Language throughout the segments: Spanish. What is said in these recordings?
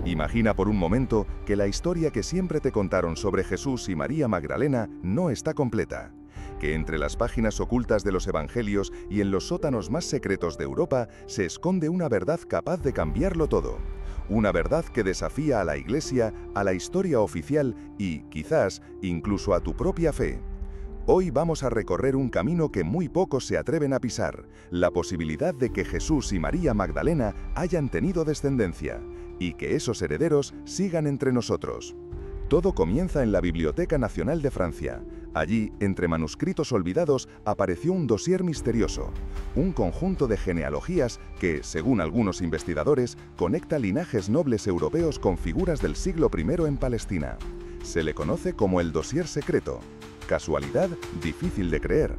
Imagina por un momento que la historia que siempre te contaron sobre Jesús y María Magdalena no está completa, que entre las páginas ocultas de los evangelios y en los sótanos más secretos de Europa se esconde una verdad capaz de cambiarlo todo. Una verdad que desafía a la Iglesia, a la historia oficial y, quizás, incluso a tu propia fe. Hoy vamos a recorrer un camino que muy pocos se atreven a pisar, la posibilidad de que Jesús y María Magdalena hayan tenido descendencia, y que esos herederos sigan entre nosotros. Todo comienza en la Biblioteca Nacional de Francia. Allí, entre manuscritos olvidados, apareció un dossier misterioso, un conjunto de genealogías que, según algunos investigadores, conecta linajes nobles europeos con figuras del siglo I en Palestina. Se le conoce como el dossier secreto. ¿Casualidad? Difícil de creer.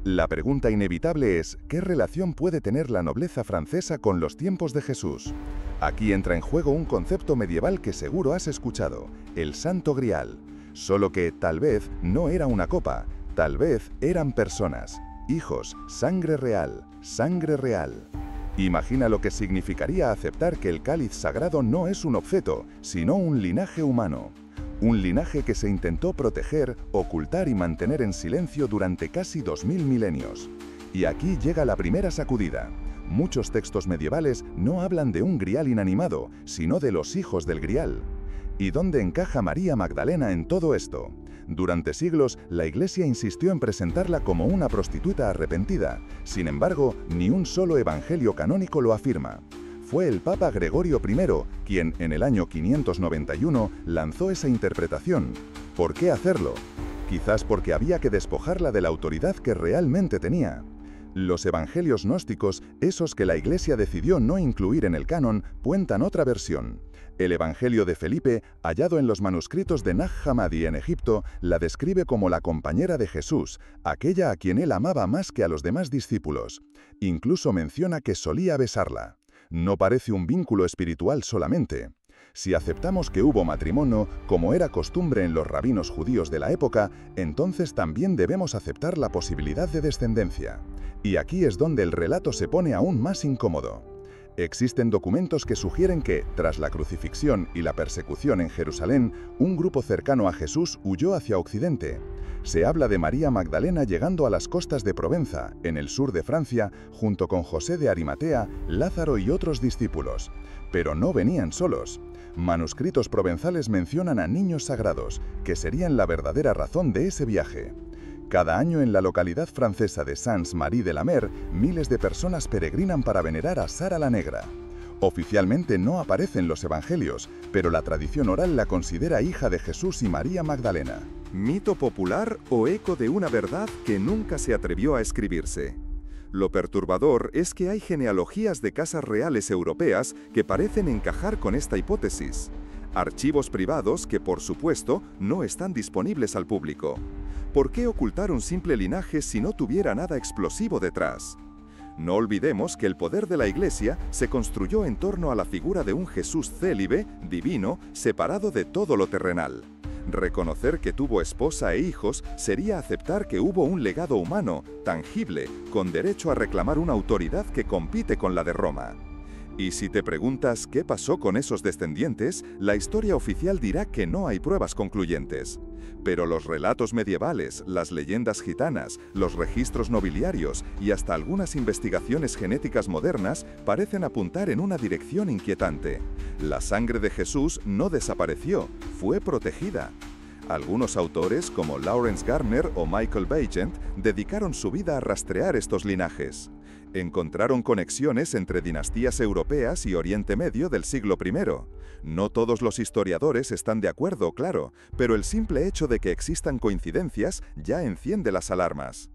La pregunta inevitable es, ¿qué relación puede tener la nobleza francesa con los tiempos de Jesús? Aquí entra en juego un concepto medieval que seguro has escuchado, el Santo Grial. Solo que tal vez no era una copa, tal vez eran personas, hijos, sangre real, sangre real. Imagina lo que significaría aceptar que el cáliz sagrado no es un objeto, sino un linaje humano. Un linaje que se intentó proteger, ocultar y mantener en silencio durante casi 2000 milenios. Y aquí llega la primera sacudida. Muchos textos medievales no hablan de un grial inanimado, sino de los hijos del grial. ¿Y dónde encaja María Magdalena en todo esto? Durante siglos, la Iglesia insistió en presentarla como una prostituta arrepentida. Sin embargo, ni un solo evangelio canónico lo afirma. Fue el Papa Gregorio I quien, en el año 591, lanzó esa interpretación. ¿Por qué hacerlo? Quizás porque había que despojarla de la autoridad que realmente tenía. Los evangelios gnósticos, esos que la Iglesia decidió no incluir en el canon, cuentan otra versión. El Evangelio de Felipe, hallado en los manuscritos de Nag Hammadi en Egipto, la describe como la compañera de Jesús, aquella a quien él amaba más que a los demás discípulos. Incluso menciona que solía besarla. No parece un vínculo espiritual solamente. Si aceptamos que hubo matrimonio, como era costumbre en los rabinos judíos de la época, entonces también debemos aceptar la posibilidad de descendencia. Y aquí es donde el relato se pone aún más incómodo. Existen documentos que sugieren que, tras la crucifixión y la persecución en Jerusalén, un grupo cercano a Jesús huyó hacia Occidente. Se habla de María Magdalena llegando a las costas de Provenza, en el sur de Francia, junto con José de Arimatea, Lázaro y otros discípulos. Pero no venían solos. Manuscritos provenzales mencionan a niños sagrados, que serían la verdadera razón de ese viaje. Cada año en la localidad francesa de Saintes-Maries-de-la-Mer, miles de personas peregrinan para venerar a Sara la Negra. Oficialmente no aparece en los evangelios, pero la tradición oral la considera hija de Jesús y María Magdalena. ¿Mito popular o eco de una verdad que nunca se atrevió a escribirse? Lo perturbador es que hay genealogías de casas reales europeas que parecen encajar con esta hipótesis. Archivos privados que, por supuesto, no están disponibles al público. ¿Por qué ocultar un simple linaje si no tuviera nada explosivo detrás? No olvidemos que el poder de la Iglesia se construyó en torno a la figura de un Jesús célibe, divino, separado de todo lo terrenal. Reconocer que tuvo esposa e hijos sería aceptar que hubo un legado humano, tangible, con derecho a reclamar una autoridad que compite con la de Roma. Y si te preguntas qué pasó con esos descendientes, la historia oficial dirá que no hay pruebas concluyentes. Pero los relatos medievales, las leyendas gitanas, los registros nobiliarios y hasta algunas investigaciones genéticas modernas parecen apuntar en una dirección inquietante. La sangre de Jesús no desapareció, fue protegida. Algunos autores, como Lawrence Gardner o Michael Bagent, dedicaron su vida a rastrear estos linajes. Encontraron conexiones entre dinastías europeas y Oriente Medio del siglo I. No todos los historiadores están de acuerdo, claro, pero el simple hecho de que existan coincidencias ya enciende las alarmas.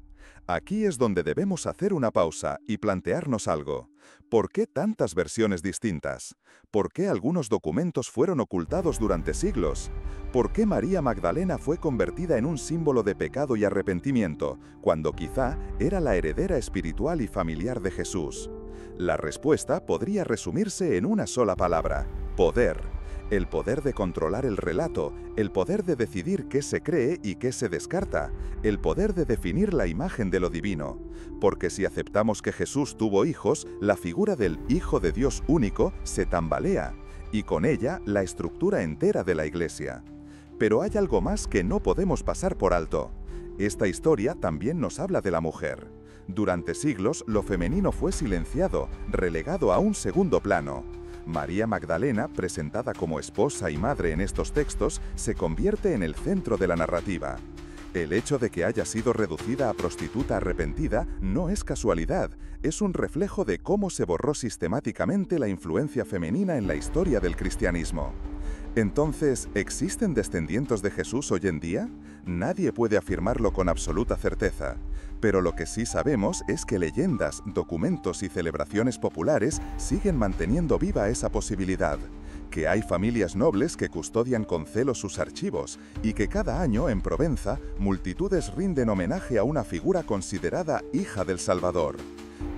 Aquí es donde debemos hacer una pausa y plantearnos algo. ¿Por qué tantas versiones distintas? ¿Por qué algunos documentos fueron ocultados durante siglos? ¿Por qué María Magdalena fue convertida en un símbolo de pecado y arrepentimiento, cuando quizá era la heredera espiritual y familiar de Jesús? La respuesta podría resumirse en una sola palabra: poder. El poder de controlar el relato, el poder de decidir qué se cree y qué se descarta, el poder de definir la imagen de lo divino. Porque si aceptamos que Jesús tuvo hijos, la figura del Hijo de Dios único se tambalea. y con ella la estructura entera de la Iglesia. Pero hay algo más que no podemos pasar por alto. Esta historia también nos habla de la mujer. Durante siglos, lo femenino fue silenciado, relegado a un segundo plano. María Magdalena, presentada como esposa y madre en estos textos, se convierte en el centro de la narrativa. El hecho de que haya sido reducida a prostituta arrepentida no es casualidad, es un reflejo de cómo se borró sistemáticamente la influencia femenina en la historia del cristianismo. Entonces, ¿existen descendientes de Jesús hoy en día? Nadie puede afirmarlo con absoluta certeza. Pero lo que sí sabemos es que leyendas, documentos y celebraciones populares siguen manteniendo viva esa posibilidad. Que hay familias nobles que custodian con celo sus archivos y que cada año en Provenza multitudes rinden homenaje a una figura considerada hija del Salvador.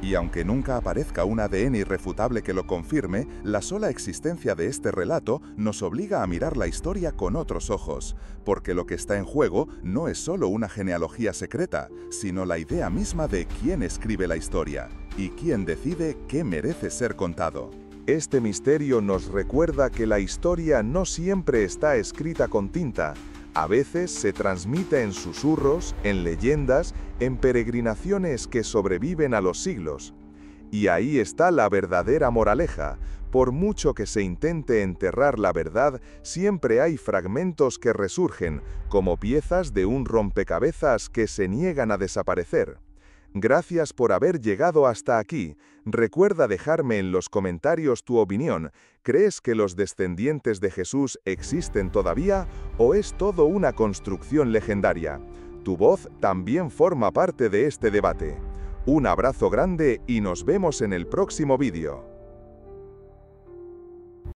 Y aunque nunca aparezca un ADN irrefutable que lo confirme, la sola existencia de este relato nos obliga a mirar la historia con otros ojos, porque lo que está en juego no es solo una genealogía secreta, sino la idea misma de quién escribe la historia y quién decide qué merece ser contado. Este misterio nos recuerda que la historia no siempre está escrita con tinta. A veces se transmite en susurros, en leyendas, en peregrinaciones que sobreviven a los siglos. Y ahí está la verdadera moraleja. Por mucho que se intente enterrar la verdad, siempre hay fragmentos que resurgen, como piezas de un rompecabezas que se niegan a desaparecer. Gracias por haber llegado hasta aquí. Recuerda dejarme en los comentarios tu opinión. ¿Crees que los descendientes de Jesús existen todavía o es todo una construcción legendaria? Tu voz también forma parte de este debate. Un abrazo grande y nos vemos en el próximo vídeo.